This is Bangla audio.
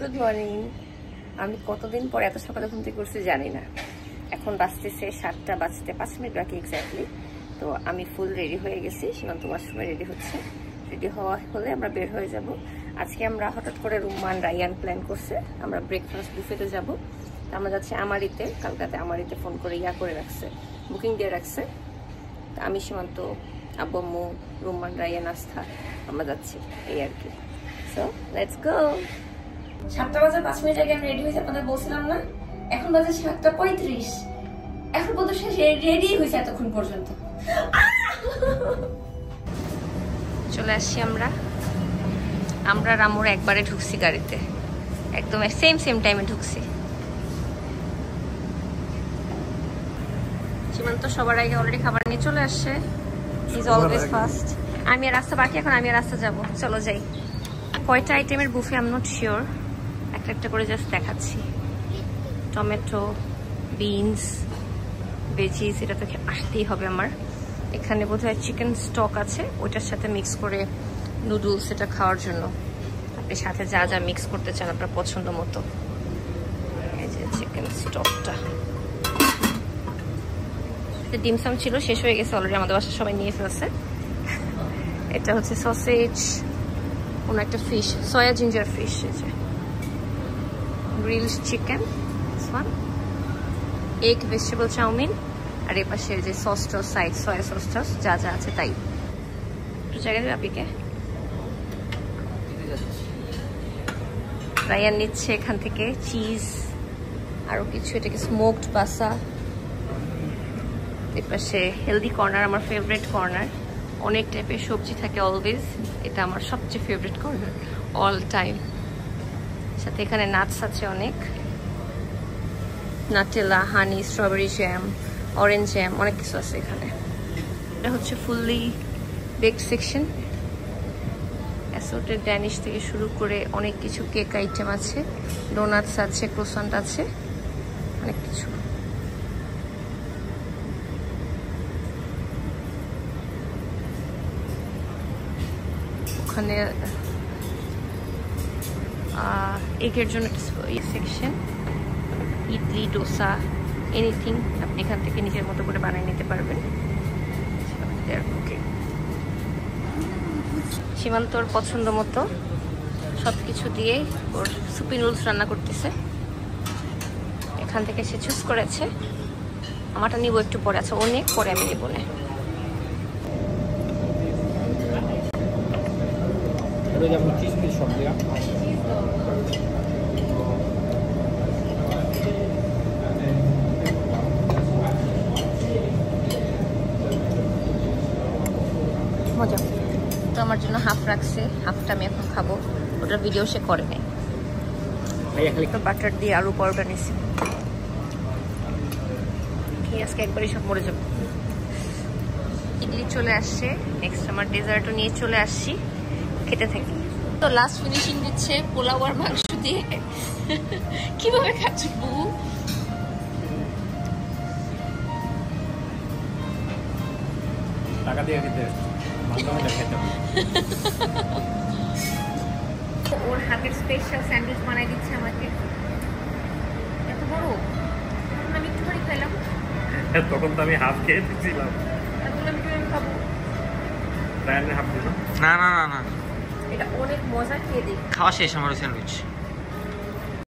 Good morning. আমি কতদিন পর এত সকালে ঘুম থেকে উঠতে জানি না। এখন বাজতেছে 7টা বাজতে 5 মিনিট বাকি এক্স্যাক্টলি। তো আমি ফুল রেডি হয়ে গেছি, সীমান্ত ওয়াশরুমে রেডি হচ্ছে। রেডি হওয়া হলে আমরা বের হয়ে যাব। আজকে আমরা হঠাৎ করে রুম্মান রায়ান প্ল্যান করছে আমরা ব্রেকফাস্ট বুফেতে যাব। আমরা যাচ্ছি আমারিতে। কালকাতে আমারিতে ফোন করে করে রাখছে, বুকিং দিয়ে রাখছে। আমি সীমান্ত, আব্বু আম্মু, রুম্মান রায়ান আস্থা আমরা যাচ্ছি, এই আর কি। So let's go. 7টা বাজে 5 মিনিট আগে আমি রেডি হয়েছি, আপনাদের বলছিলাম না? এখন বাজে 7টা 35। এখন পর্যন্ত সে রেডি হয়েছে এতক্ষণ পর্যন্ত। চলে আসছি আমরা রামুর একবারে ঢুকছি গাড়িতে, একদম সেম টাইমে ঢুকছি। সীমান্ত সবার আগে অলরেডি খাবার নিয়ে চলে আসছে। Is always first. আমি আর রাস্তা বাকি, এখন আমি আর রাস্তা যাবো। চলো যাই। কয়টা আইটেমের buffet I am not sure, একটা করে জাস্ট দেখাচ্ছি। টমেটো, বিনস, ভেজিস, এটা তো আসতেই হবে আমার। এখানে বোধহয় চিকেন স্টক আছে, ওইটার সাথে মিক্স করে নুডলস, এটা খাওয়ার জন্য আপনি সাথে যা যা মিক্স করতে চান আপনার পছন্দ মতো। এই যে চিকেন স্টকটা, ডিমসাম ছিল, শেষ হয়ে গেছে অলরেডি, আমাদের বাসায় সবাই নিয়ে ফেলছে। এটা হচ্ছে সসেজ, কোনো একটা fish, soy ginger fish, grilled chicken, egg vegetable chow mein, আর এ পাশে যে সস টস সাইড সয়া সস টস যা যা আছে তাই। একটু জায়গা দেবে আপনি? রায়ান নিচ্ছে এখান থেকে চিজ, আরো কিছু, এটাকে স্মোকড বাসা। এর পাশে হেলদি কর্নার, আমার ফেভারিট কর্নার। অনেক টাইপের সবজি থাকে অলওয়েজ, এটা আমার সবচেয়ে ফেভারিট কর্নার অল টাইম। সাথে এখানে নাটস আছে অনেক, নাটেলা, হানি, স্ট্রবেরি জ্যাম, অরেঞ্জ জ্যাম, অনেক কিছু আছে এখানে। এটা হচ্ছে fully baked section, assorted Danish থেকে শুরু করে অনেক কিছু, কেক আইটেম আছে, ডোনাটস আছে, ক্রোসান্ট আছে, অনেক কিছু। ওখানে এগের জন্য সেকশন, ইডলি, ডোসা, এনিথিং আপনি এখান থেকে নিজের মতো করে বানিয়ে নিতে পারবেন। সীমান্তর পছন্দ মতো সব কিছু দিয়ে ওর সুপি নুডলস রান্না করতেছে। এখান থেকে সে চুজ করেছে, আমারটা নিব একটু পরে, আছে অনেক পরে আমি নিব না। মজা তো আমার জন্য হাফ রাখছে, হাফটা আমি এখন খাবো, ওটার ভিডিও সে করে নাই। বাটার দিয়ে আলু পরোটা নিচ্ছি, আজকে একবারই সব মরে যাবো। ইডলি চলে আসছে, নেক্সট আমার ডেজার্টও নিয়ে চলে আসছি, খেতে থাকি। তো লাস্ট ফিনিশিং দিচ্ছে পোলাও আর মাংস দিয়ে। কিভাবে খাচ্ছি বউ? টাকা দিয়ে খেতে, ওর হাতের স্পেশাল স্যান্ডউইচ বানাই দিচ্ছে আমাকে, এত বড়। আমি একটু করে খেলাম, তখন তো আমি হাফ খেয়ে দিয়েছিলাম। আমি খাবো হাফ দিলাম। না না না না, এটা অনেক মজা, খেয়ে দিই। খাওয়া শেষ আমার স্যান্ডউইচ।